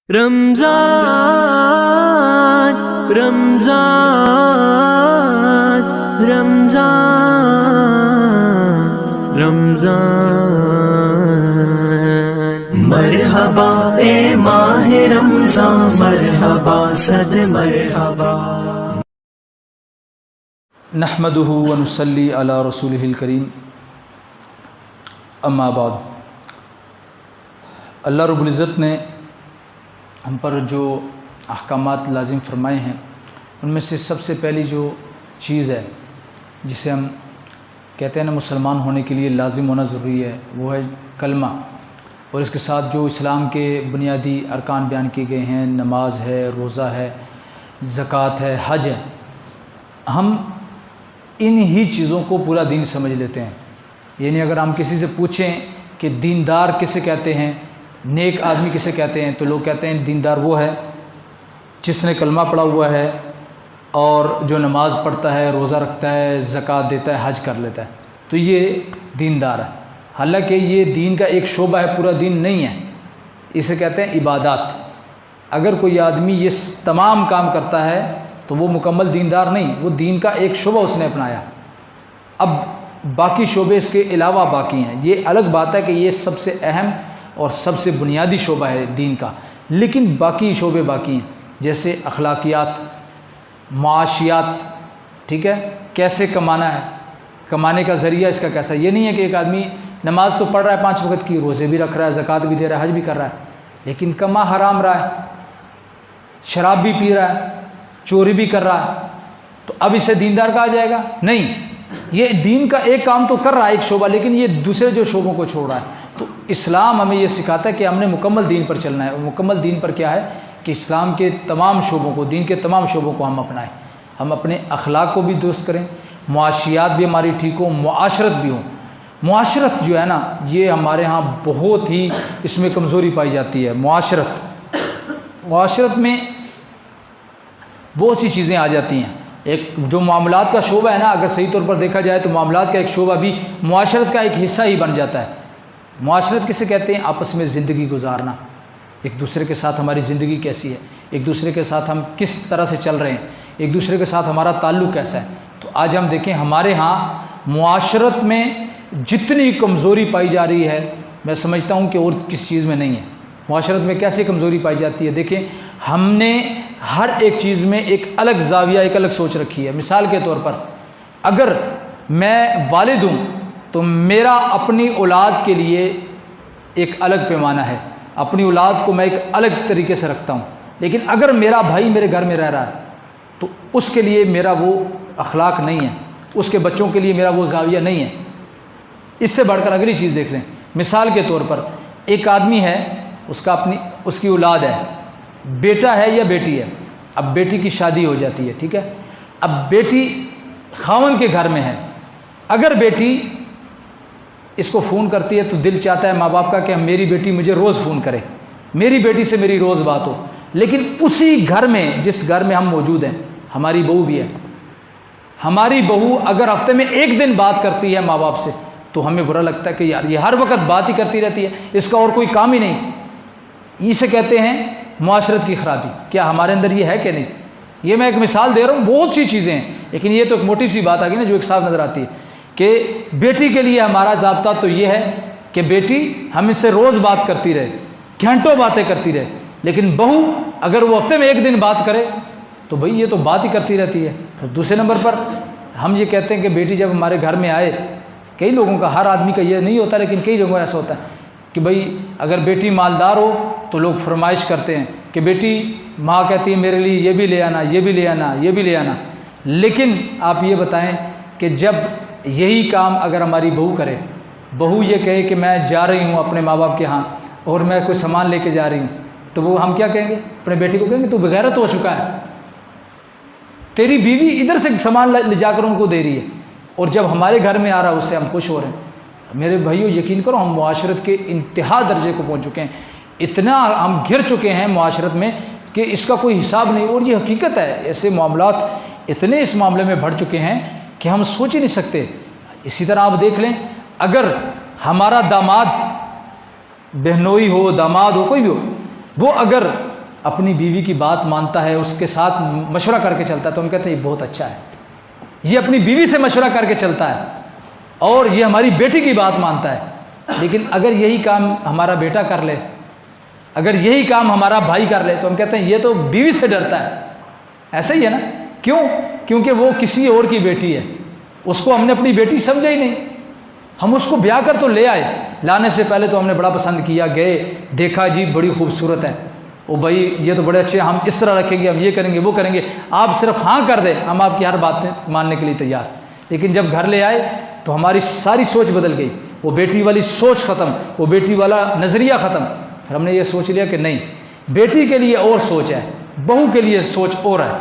رمضان رمضان رمضان رمضان مرحبا اے ماہ رمضان مرحبا صد مرحبا نحمده ونصلی علی رسولہ الکریم اما بعد۔ اللہ رب العزت نے ہم پر جو احکامات لازم فرمائے ہیں ان میں سے سب سے پہلی جو چیز ہے جسے ہم کہتے ہیں نا مسلمان ہونے کے لیے لازم ہونا ضروری ہے وہ ہے کلمہ، اور اس کے ساتھ جو اسلام کے بنیادی ارکان بیان کیے گئے ہیں، نماز ہے، روزہ ہے، زکوٰۃ ہے، حج ہے۔ ہم ان ہی چیزوں کو پورا دین سمجھ لیتے ہیں۔ یعنی اگر ہم کسی سے پوچھیں کہ دیندار کسے کہتے ہیں، نیک آدمی کسے کہتے ہیں، تو لوگ کہتے ہیں دیندار وہ ہے جس نے کلمہ پڑھا ہوا ہے اور جو نماز پڑھتا ہے، روزہ رکھتا ہے، زکوٰۃ دیتا ہے، حج کر لیتا ہے، تو یہ دیندار ہے۔ حالانکہ یہ دین کا ایک شعبہ ہے، پورا دین نہیں ہے۔ اسے کہتے ہیں عبادات۔ اگر کوئی آدمی یہ تمام کام کرتا ہے تو وہ مکمل دیندار نہیں، وہ دین کا ایک شعبہ اس نے اپنایا۔ اب باقی شعبے اس کے علاوہ باقی ہیں، یہ الگ بات ہے کہ یہ سب سے اہم اور سب سے بنیادی شعبہ ہے دین کا، لیکن باقی شعبے باقی ہیں، جیسے اخلاقیات، معاشیات، ٹھیک ہے، کیسے کمانا ہے، کمانے کا ذریعہ اس کا کیسا۔ یہ نہیں ہے کہ ایک آدمی نماز تو پڑھ رہا ہے 5 وقت کی، روزے بھی رکھ رہا ہے، زکوٰۃ بھی دے رہا ہے، حج بھی کر رہا ہے، لیکن کما حرام رہا ہے، شراب بھی پی رہا ہے، چوری بھی کر رہا ہے، تو اب اسے دیندار کہا جائے گا؟ نہیں، یہ دین کا ایک کام تو کر رہا ہے، ایک شعبہ، لیکن یہ دوسرے جو شعبوں کو چھوڑ رہا ہے۔ تو اسلام ہمیں یہ سکھاتا ہے کہ ہم نے مکمل دین پر چلنا ہے، اور مکمل دین پر کیا ہے کہ اسلام کے تمام شعبوں کو، دین کے تمام شعبوں کو ہم اپنائیں، ہم اپنے اخلاق کو بھی درست کریں، معاشیات بھی ہماری ٹھیک ہوں، معاشرت بھی ہوں۔ معاشرت جو ہے نا، یہ ہمارے ہاں بہت ہی اس میں کمزوری پائی جاتی ہے۔ معاشرت میں بہت سی چیزیں آ جاتی ہیں۔ ایک جو معاملات کا شعبہ ہے نا، اگر صحیح طور پر دیکھا جائے تو معاملات کا ایک شعبہ بھی معاشرت کا ایک حصہ ہی بن جاتا ہے۔ معاشرت کسے کہتے ہیں؟ آپس میں زندگی گزارنا، ایک دوسرے کے ساتھ ہماری زندگی کیسی ہے، ایک دوسرے کے ساتھ ہم کس طرح سے چل رہے ہیں، ایک دوسرے کے ساتھ ہمارا تعلق کیسا ہے۔ تو آج ہم دیکھیں ہمارے ہاں معاشرت میں جتنی کمزوری پائی جا رہی ہے، میں سمجھتا ہوں کہ اور کس چیز میں نہیں ہے۔ معاشرت میں کیسے کمزوری پائی جاتی ہے؟ دیکھیں، ہم نے ہر ایک چیز میں ایک الگ زاویہ، ایک الگ سوچ رکھی ہے۔ مثال کے طور پر اگر میں والد ہوں تو میرا اپنی اولاد کے لیے ایک الگ پیمانہ ہے، اپنی اولاد کو میں ایک الگ طریقے سے رکھتا ہوں، لیکن اگر میرا بھائی میرے گھر میں رہ رہا ہے تو اس کے لیے میرا وہ اخلاق نہیں ہے، اس کے بچوں کے لیے میرا وہ زاویہ نہیں ہے۔ اس سے بڑھ کر اگلی چیز دیکھ لیں۔ مثال کے طور پر ایک آدمی ہے، اس کی اولاد ہے، بیٹا ہے یا بیٹی ہے۔ اب بیٹی کی شادی ہو جاتی ہے، ٹھیک ہے، اب بیٹی خاوند کے گھر میں ہے۔ اگر بیٹی اس کو فون کرتی ہے تو دل چاہتا ہے ماں باپ کا کہ میری بیٹی مجھے روز فون کرے، میری بیٹی سے میری روز بات ہو، لیکن اسی گھر میں، جس گھر میں ہم موجود ہیں، ہماری بہو بھی ہے۔ ہماری بہو اگر ہفتے میں ایک دن بات کرتی ہے ماں باپ سے تو ہمیں برا لگتا ہے کہ یار یہ ہر وقت بات ہی کرتی رہتی ہے، اس کا اور کوئی کام ہی نہیں۔ اسے کہتے ہیں معاشرت کی خرابی۔ کیا ہمارے اندر یہ ہے کہ نہیں؟ یہ میں ایک مثال دے رہا ہوں، بہت سی چیزیں ہیں، لیکن یہ تو ایک موٹی سی بات آ گئی نا جو ایک صاف نظر آتی ہے کہ بیٹی کے لیے ہمارا ضابطہ تو یہ ہے کہ بیٹی ہم اس سے روز بات کرتی رہے، گھنٹوں باتیں کرتی رہے، لیکن بہو اگر وہ ہفتے میں ایک دن بات کرے تو بھئی یہ تو بات ہی کرتی رہتی ہے۔ تو دوسرے نمبر پر ہم یہ کہتے ہیں کہ بیٹی جب ہمارے گھر میں آئے، کئی لوگوں کا، ہر آدمی کا یہ نہیں ہوتا لیکن کئی جگہوں ایسا ہوتا ہے کہ بھئی اگر بیٹی مالدار ہو تو لوگ فرمائش کرتے ہیں کہ بیٹی، ماں کہتی ہے میرے لیے یہ بھی لے آنا، یہ بھی لے آنا، یہ بھی لے آنا۔ لیکن آپ یہ بتائیں کہ جب یہی کام اگر ہماری بہو کرے، بہو یہ کہے کہ میں جا رہی ہوں اپنے ماں باپ کے ہاں اور میں کوئی سامان لے کے جا رہی ہوں، تو وہ ہم کیا کہیں گے؟ اپنے بیٹی کو کہیں گے تو بغیرت ہو چکا ہے، تیری بیوی ادھر سے سامان لے جا کر ان کو دے رہی ہے، اور جب ہمارے گھر میں آ رہا ہے اس سے ہم خوش ہو رہے ہیں۔ میرے بھائیو یقین کرو، ہم معاشرت کے انتہا درجے کو پہنچ چکے ہیں، اتنا ہم گر چکے ہیں معاشرت میں کہ اس کا کوئی حساب نہیں، اور یہ حقیقت ہے۔ ایسے معاملات اتنے اس معاملے میں بڑھ چکے ہیں کہ ہم سوچ ہی نہیں سکتے۔ اسی طرح آپ دیکھ لیں، اگر ہمارا داماد، بہنوئی ہو، داماد ہو، کوئی بھی ہو، وہ اگر اپنی بیوی کی بات مانتا ہے، اس کے ساتھ مشورہ کر کے چلتا ہے، تو ہم کہتے ہیں یہ بہت اچھا ہے، یہ اپنی بیوی سے مشورہ کر کے چلتا ہے اور یہ ہماری بیٹی کی بات مانتا ہے۔ لیکن اگر یہی کام ہمارا بیٹا کر لے، اگر یہی کام ہمارا بھائی کر لے، تو ہم کہتے ہیں یہ تو بیوی سے ڈرتا ہے۔ ایسا ہی ہے نا؟ کیوں؟ کیونکہ وہ کسی اور کی بیٹی ہے، اس کو ہم نے اپنی بیٹی سمجھا ہی نہیں۔ ہم اس کو بیاہ کر تو لے آئے، لانے سے پہلے تو ہم نے بڑا پسند کیا، گئے دیکھا جی بڑی خوبصورت ہے، او بھائی یہ تو بڑے اچھے ہیں، ہم اس طرح رکھیں گے، ہم یہ کریں گے وہ کریں گے، آپ صرف ہاں کر دیں، ہم آپ کی ہر بات ماننے کے لیے تیار۔ لیکن جب گھر لے آئے تو ہماری ساری سوچ بدل گئی، وہ بیٹی والی سوچ ختم، وہ بیٹی والا نظریہ ختم۔ پھر ہم نے یہ سوچ لیا کہ نہیں، بیٹی کے لیے اور سوچ ہے، بہو کے لیے سوچ اور ہے،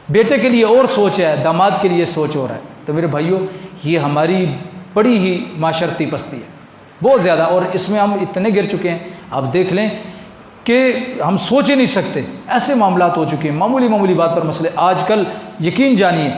بیٹے کے لیے اور سوچ ہے، داماد کے لیے سوچ اور ہے۔ تو میرے بھائیوں، یہ ہماری بڑی ہی معاشرتی پستی ہے، بہت زیادہ، اور اس میں ہم اتنے گر چکے ہیں، آپ دیکھ لیں کہ ہم سوچ ہی نہیں سکتے، ایسے معاملات ہو چکے ہیں، معمولی معمولی بات پر مسئلے۔ آج کل یقین جانیے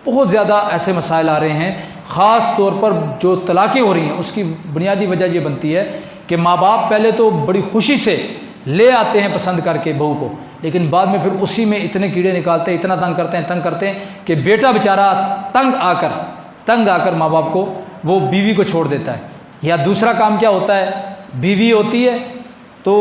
بہت زیادہ ایسے مسائل آ رہے ہیں، خاص طور پر جو طلاقیں ہو رہی ہیں، اس کی بنیادی وجہ یہ بنتی ہے کہ ماں باپ پہلے تو بڑی خوشی سے لے آتے ہیں پسند کر کے بہو کو، لیکن بعد میں پھر اسی میں اتنے کیڑے نکالتے ہیں، اتنا تنگ کرتے ہیں کہ بیٹا بیچارہ تنگ آ کر ماں باپ کو، وہ بیوی کو چھوڑ دیتا ہے۔ یا دوسرا کام کیا ہوتا ہے، بیوی ہوتی ہے تو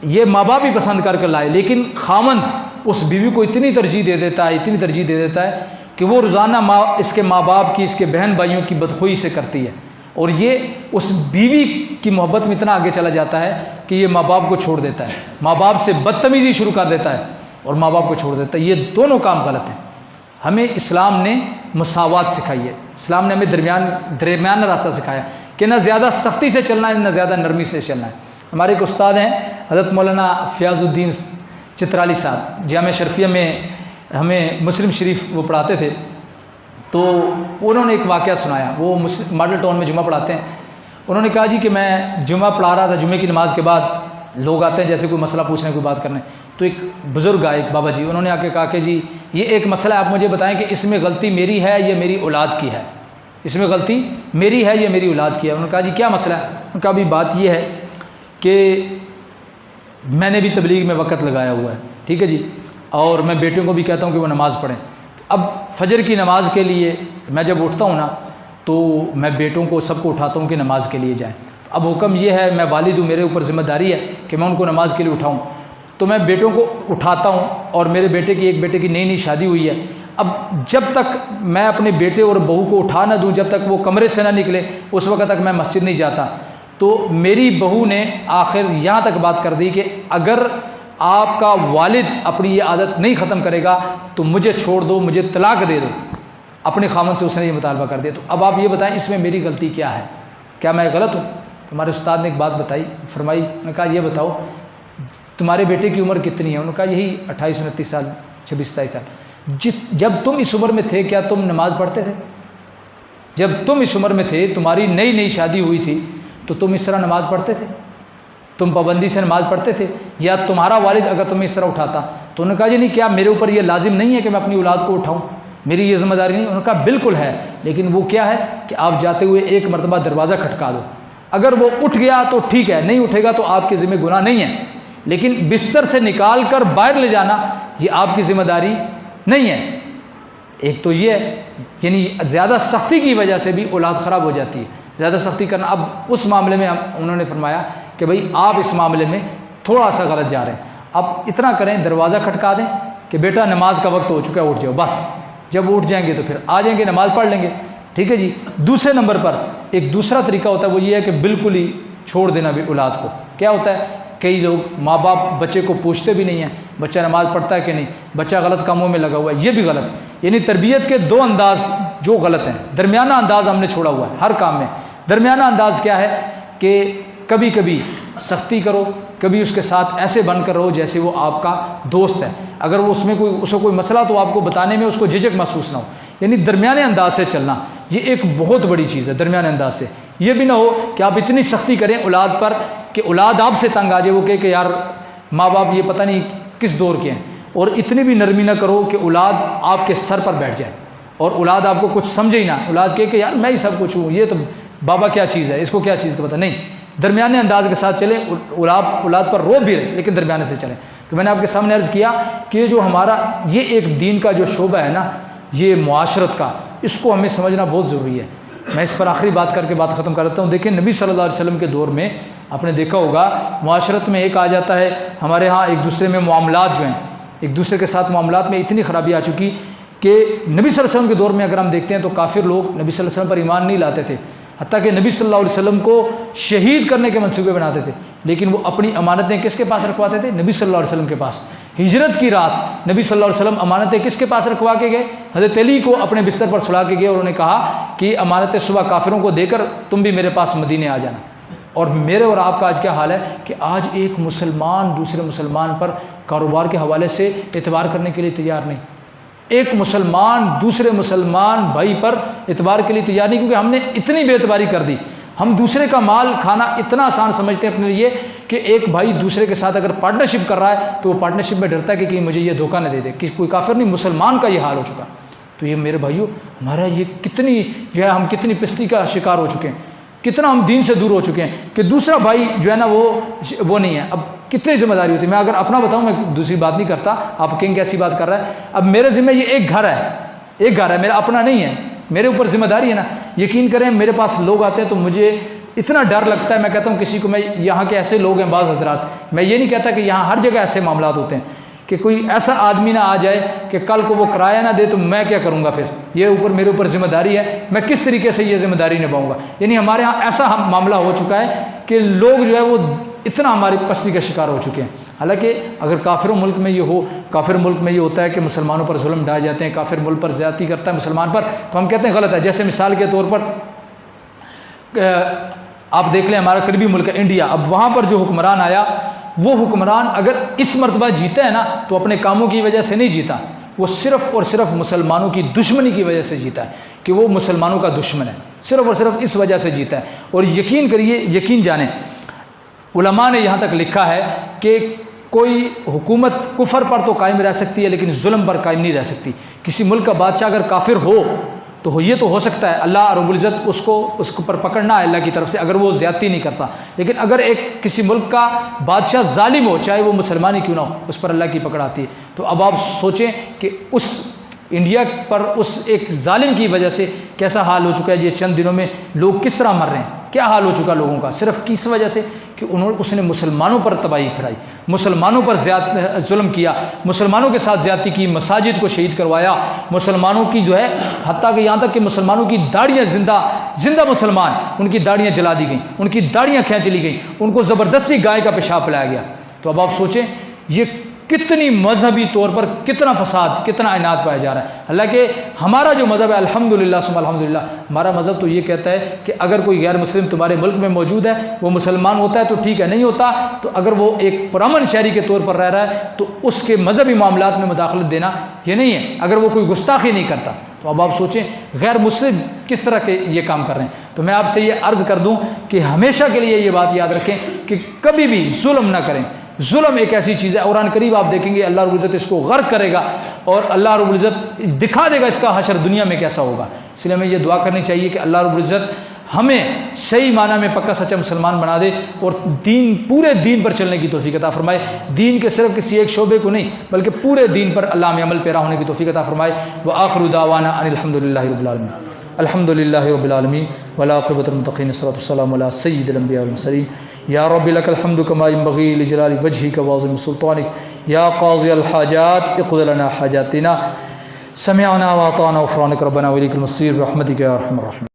یہ ماں باپ ہی پسند کر کے لائے، لیکن خاوند اس بیوی کو اتنی ترجیح دے دیتا ہے کہ وہ روزانہ اس کے ماں باپ کی، اس کے بہن بھائیوں کی بدخوئی سے کرتی ہے، اور یہ اس بیوی کی محبت میں اتنا آگے چلا جاتا ہے کہ یہ ماں باپ کو چھوڑ دیتا ہے، ماں باپ سے بدتمیزی شروع کر دیتا ہے اور ماں باپ کو چھوڑ دیتا ہے۔ یہ دونوں کام غلط ہیں۔ ہمیں اسلام نے مساوات سکھائی ہے، اسلام نے ہمیں درمیان راستہ سکھایا کہ نہ زیادہ سختی سے چلنا ہے، نہ زیادہ نرمی سے چلنا ہے۔ ہمارے ایک استاد ہیں حضرت مولانا فیاض الدین چترالی صاحب، جامعہ شرفیہ میں ہمیں مسلم شریف وہ پڑھاتے تھے، تو انہوں نے ایک واقعہ سنایا، وہ ماڈل ٹاؤن میں جمعہ پڑھاتے ہیں۔ انہوں نے کہا جی کہ میں جمعہ پڑھا رہا تھا، جمعے کی نماز کے بعد لوگ آتے ہیں جیسے کوئی مسئلہ پوچھنے کوئی بات کرنے، تو ایک بزرگ آئے، ایک بابا جی، انہوں نے آ کے کہا کہ جی یہ ایک مسئلہ ہے، آپ مجھے بتائیں کہ اس میں غلطی میری ہے یا میری اولاد کی ہے، اس میں غلطی میری ہے یا میری اولاد کی ہے۔ انہوں نے کہا جی کیا مسئلہ ہے؟ انہوں نے کہا ابھی بات یہ ہے کہ میں نے بھی تبلیغ میں وقت لگایا ہوا ہے، ٹھیک ہے جی، اور میں بیٹوں کو بھی کہتا ہوں کہ وہ نماز پڑھیں۔ اب فجر کی نماز کے لیے میں جب اٹھتا ہوں نا تو میں بیٹوں کو سب کو اٹھاتا ہوں کہ نماز کے لیے جائیں۔ اب حکم یہ ہے، میں والد ہوں، میرے اوپر ذمہ داری ہے کہ میں ان کو نماز کے لیے اٹھاؤں، تو میں بیٹوں کو اٹھاتا ہوں، اور میرے ایک بیٹے کی نئی شادی ہوئی ہے۔ اب جب تک میں اپنے بیٹے اور بہو کو اٹھا نہ دوں، جب تک وہ کمرے سے نہ نکلے، اس وقت تک میں مسجد نہیں جاتا۔ تو میری بہو نے آخر یہاں تک بات کر دی کہ اگر آپ کا والد اپنی یہ عادت نہیں ختم کرے گا تو مجھے چھوڑ دو، مجھے طلاق دے دو۔ اپنے خامن سے اس نے یہ مطالبہ کر دیا۔ تو اب آپ یہ بتائیں اس میں میری غلطی کیا ہے؟ کیا میں غلط ہوں؟ تمہارے استاد نے ایک بات فرمائی، انہوں نے کہا یہ بتاؤ تمہارے بیٹے کی عمر کتنی ہے؟ انہوں نے کہا یہی 28 29 سال، 26 27 سال۔ جب تم اس عمر میں تھے کیا تم نماز پڑھتے تھے؟ جب تم اس عمر میں تھے، تمہاری نئی شادی ہوئی تھی، تو تم اس طرح نماز پڑھتے تھے؟ تم پابندی سے نماز پڑھتے تھے؟ یا تمہارا والد اگر تمہیں اس طرح اٹھاتا تو انہوں نے کہا جی نہیں، کیا میرے اوپر یہ لازم نہیں ہے کہ میں اپنی اولاد کو اٹھاؤں؟ میری یہ ذمہ داری نہیں؟ انہوں نے کہا بالکل ہے، لیکن وہ کیا ہے کہ آپ جاتے ہوئے ایک مرتبہ دروازہ کھٹکا دو، اگر وہ اٹھ گیا تو ٹھیک ہے، نہیں اٹھے گا تو آپ کے ذمہ گناہ نہیں ہے، لیکن بستر سے نکال کر باہر لے جانا یہ آپ کی ذمہ داری نہیں ہے۔ ایک تو یہ ہے، یعنی زیادہ سختی کی وجہ سے بھی اولاد خراب ہو جاتی ہے، زیادہ سختی کرنا۔ اب اس معاملے میں انہوں نے فرمایا کہ بھئی آپ اس معاملے میں تھوڑا سا غلط جا رہے ہیں، اب اتنا کریں دروازہ کھٹکا دیں کہ بیٹا نماز کا وقت ہو چکا ہے، اٹھ جاؤ، بس جب اٹھ جائیں گے تو پھر آ جائیں گے، نماز پڑھ لیں گے، ٹھیک ہے جی۔ دوسرے نمبر پر ایک دوسرا طریقہ ہوتا ہے، وہ یہ ہے کہ بالکل ہی چھوڑ دینا بھی اولاد کو۔ کیا ہوتا ہے، کئی لوگ ماں باپ بچے کو پوچھتے بھی نہیں ہیں بچہ نماز پڑھتا ہے کہ نہیں، بچہ غلط کاموں میں لگا ہوا ہے، یہ بھی غلط۔ یعنی تربیت کے دو انداز جو غلط ہیں، درمیانہ انداز ہم نے چھوڑا ہوا ہے ہر کام میں۔ درمیانہ انداز کیا ہے کہ کبھی کبھی سختی کرو، کبھی اس کے ساتھ ایسے بن کر رہو جیسے وہ آپ کا دوست ہے، اگر وہ اس کو کوئی مسئلہ تو آپ کو بتانے میں اس کو جھجک محسوس نہ ہو، یعنی درمیانے انداز سے چلنا، یہ ایک بہت بڑی چیز ہے۔ درمیانے انداز سے یہ بھی نہ ہو کہ آپ اتنی سختی کریں اولاد پر کہ اولاد آپ سے تنگ آ جائے، وہ کہے کہ یار ماں باپ یہ پتہ نہیں کس دور کے ہیں، اور اتنی بھی نرمی نہ کرو کہ اولاد آپ کے سر پر بیٹھ جائے اور اولاد آپ کو کچھ سمجھے ہی نہ، اولاد کہے کہ یار میں ہی سب کچھ ہوں، یہ تو بابا کیا چیز ہے، اس کو کیا چیز کا پتہ نہیں۔ درمیانے انداز کے ساتھ چلیں، اولاد پر روب بھی رہے لیکن درمیانے سے چلیں۔ تو میں نے آپ کے سامنے عرض کیا کہ جو ہمارا یہ ایک دین کا جو شعبہ ہے نا، یہ معاشرت کا، اس کو ہمیں سمجھنا بہت ضروری ہے۔ میں اس پر آخری بات کر کے بات ختم کر دیتا ہوں۔ دیکھیں نبی صلی اللہ علیہ وسلم کے دور میں آپ نے دیکھا ہوگا معاشرت میں ایک آ جاتا ہے، ہمارے ہاں ایک دوسرے میں معاملات جو ہیں، ایک دوسرے کے ساتھ معاملات میں اتنی خرابی آ چکی کہ نبی صلی اللہ علیہ وسلم کے دور میں اگر ہم دیکھتے ہیں تو کافر لوگ نبی صلی اللہ علیہ وسلم پر ایمان نہیں لاتے تھے، حتیٰ کہ نبی صلی اللہ علیہ وسلم کو شہید کرنے کے منصوبے بناتے تھے، لیکن وہ اپنی امانتیں کس کے پاس رکھواتے تھے؟ نبی صلی اللہ علیہ وسلم کے پاس۔ ہجرت کی رات نبی صلی اللہ علیہ وسلم امانتیں کس کے پاس رکھوا کے گئے؟ حضرت علی کو اپنے بستر پر سلا کے گئے اور انہوں نے کہا کہ امانتیں صبح کافروں کو دے کر تم بھی میرے پاس مدینے آ جانا۔ اور میرے اور آپ کا آج کیا حال ہے کہ آج ایک مسلمان دوسرے مسلمان پر کاروبار کے حوالے سے اعتبار کرنے کے لیے تیار نہیں، ایک مسلمان دوسرے مسلمان بھائی پر اعتبار کے لیے تیار نہیں، کیونکہ ہم نے اتنی بے اعتباری کر دی۔ ہم دوسرے کا مال کھانا اتنا آسان سمجھتے ہیں اپنے لیے کہ ایک بھائی دوسرے کے ساتھ اگر پارٹنرشپ کر رہا ہے تو وہ پارٹنرشپ میں ڈرتا ہے کہ کہیں مجھے یہ دھوکہ نہ دے دے، کہ کوئی کافر نہیں، مسلمان کا یہ حال ہو چکا۔ تو یہ میرے بھائیوں ہمارا یہ کتنی جو ہے ہم کتنی پستی کا شکار ہو چکے ہیں، کتنا ہم دین سے دور ہو چکے ہیں کہ دوسرا بھائی جو ہے نا وہ نہیں ہے۔ اب کتنی ذمہ داری ہوتی ہے، میں اگر اپنا بتاؤں، میں دوسری بات نہیں کرتا، آپ کہیں کیسی بات کر رہا ہے، اب میرے ذمہ یہ ایک گھر ہے، میرا اپنا نہیں ہے، میرے اوپر ذمہ داری ہے نا۔ یقین کریں میرے پاس لوگ آتے ہیں تو مجھے اتنا ڈر لگتا ہے، میں کہتا ہوں کسی کو، میں یہاں کے ایسے لوگ ہیں بعض حضرات، میں یہ نہیں کہتا کہ یہاں ہر جگہ ایسے معاملات ہوتے ہیں کہ کوئی ایسا آدمی نہ آ جائے کہ کل کو وہ کرایہ نہ دے تو میں کیا کروں گا، پھر یہ میرے اوپر ذمہ داری ہے، میں کس طریقے سے یہ ذمہ داری نبھاؤں گا۔ یعنی ہمارے ہاں ایسا معاملہ ہو چکا ہے کہ لوگ جو ہے وہ اتنا ہماری پستی کا شکار ہو چکے ہیں۔ حالانکہ اگر کافر ملک میں یہ ہوتا ہے کہ مسلمانوں پر ظلم ڈھائے جاتے ہیں، کافر ملک پر زیادتی کرتا ہے مسلمان پر، تو ہم کہتے ہیں غلط ہے۔ جیسے مثال کے طور پر آپ دیکھ لیں ہمارا قریبی ملک ہے انڈیا، اب وہاں پر جو حکمران آیا، وہ حکمران اگر اس مرتبہ جیتا ہے نا تو اپنے کاموں کی وجہ سے نہیں جیتا، وہ صرف اور صرف مسلمانوں کی دشمنی کی وجہ سے جیتا ہے، کہ وہ مسلمانوں کا دشمن ہے، صرف اور صرف اس وجہ سے جیتا ہے۔ اور یقین کریے، یقین جانیں، علماء نے یہاں تک لکھا ہے کہ کوئی حکومت کفر پر تو قائم رہ سکتی ہے لیکن ظلم پر قائم نہیں رہ سکتی۔ کسی ملک کا بادشاہ اگر کافر ہو تو یہ تو ہو سکتا ہے اللہ رب العزت اس کو پر پکڑنا ہے اللہ کی طرف سے اگر وہ زیادتی نہیں کرتا، لیکن اگر ایک کسی ملک کا بادشاہ ظالم ہو، چاہے وہ مسلمان ہی کیوں نہ ہو، اس پر اللہ کی پکڑ آتی ہے۔ تو اب آپ سوچیں کہ اس انڈیا پر اس ایک ظالم کی وجہ سے کیسا حال ہو چکا ہے، یہ چند دنوں میں لوگ کس طرح مر رہے ہیں، کیا حال ہو چکا لوگوں کا، صرف کس وجہ سے کہ اس نے مسلمانوں پر تباہی پھیلائی، مسلمانوں پر ظلم کیا، مسلمانوں کے ساتھ زیادتی کی، مساجد کو شہید کروایا، مسلمانوں کی جو ہے حتیٰ کہ یہاں تک کہ مسلمانوں کی داڑیاں زندہ مسلمان ان کی داڑیاں جلا دی گئیں، ان کی داڑیاں کھینچ لی گئیں، ان کو زبردستی گائے کا پیشاب پلایا گیا۔ تو اب آپ سوچیں یہ کتنی مذہبی طور پر کتنا فساد، کتنا عناد پایا جا رہا ہے۔ حالانکہ ہمارا جو مذہب ہے الحمدللہ ثم الحمدللہ، ہمارا مذہب تو یہ کہتا ہے کہ اگر کوئی غیر مسلم تمہارے ملک میں موجود ہے، وہ مسلمان ہوتا ہے تو ٹھیک ہے، نہیں ہوتا تو اگر وہ ایک پرامن شہری کے طور پر رہ رہا ہے تو اس کے مذہبی معاملات میں مداخلت دینا یہ نہیں ہے، اگر وہ کوئی گستاخی نہیں کرتا۔ تو اب آپ سوچیں غیر مسلم کس طرح کے یہ کام کر رہے ہیں۔ تو میں آپ سے یہ عرض کر دوں کہ ہمیشہ کے لیے یہ بات یاد رکھیں کہ کبھی بھی ظلم نہ کریں۔ ظلم ایک ایسی چیز ہے، قرآن قریب آپ دیکھیں گے اللہ رب العزت اس کو غرق کرے گا اور اللہ رب العزت دکھا دے گا اس کا حشر دنیا میں کیسا ہوگا۔ اس لیے ہمیں یہ دعا کرنی چاہیے کہ اللہ رب العزت ہمیں صحیح معنی میں پکا سچا مسلمان بنا دے اور پورے دین پر چلنے کی توفیق عطا فرمائے، دین کے صرف کسی ایک شعبے کو نہیں بلکہ پورے دین پر اللہ میں عمل پیرا ہونے کی توفیق عطا فرمائے۔ وآخر دعوانا ان الحمدللہ رب العالمین، الحمدللہ رب العالمین والعاقبۃ للمتقین، الصلاۃ والسلام علی سید الانبیاء والمرسلین۔ یا رب لک الحمد کما ینبغی لجلال وجہک وعظیم سلطانک، یا قاضی الحاجات اقض لنا حاجاتنا، سمعنا واطعنا غفرانک ربنا والیک المصیر برحمتک یا ارحم الراحمین۔